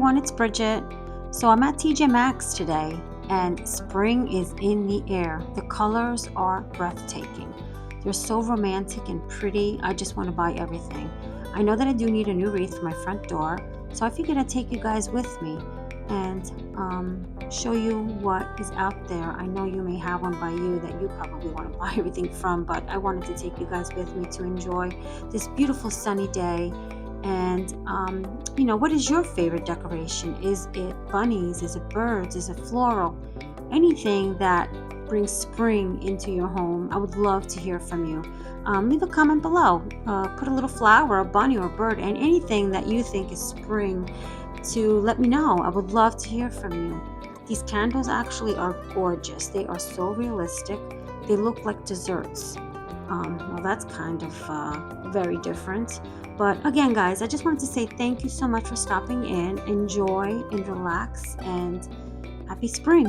everyone, it's Bridget. So I'm at TJ Maxx today and spring is in the air. The colors are breathtaking. They're so romantic and pretty. I just want to buy everything. I know that I do need a new wreath for my front door, so I figured I'd take you guys with me and show you what is out there. I know you may have one by you that you probably want to buy everything from, but I wanted to take you guys with me to enjoy this beautiful sunny day. And what is your favorite decoration? Is it bunnies? Is it birds? Is it floral? Anything that brings spring into your home. I would love to hear from you. Leave a comment below. Put a little flower, a bunny, or a bird, and anything that you think is spring to let me know. I would love to hear from you. These candles actually are gorgeous. They are so realistic. They look like desserts. Well, that's kind of very different. But again, guys, I just wanted to say thank you so much for stopping in. Enjoy and relax, and happy spring.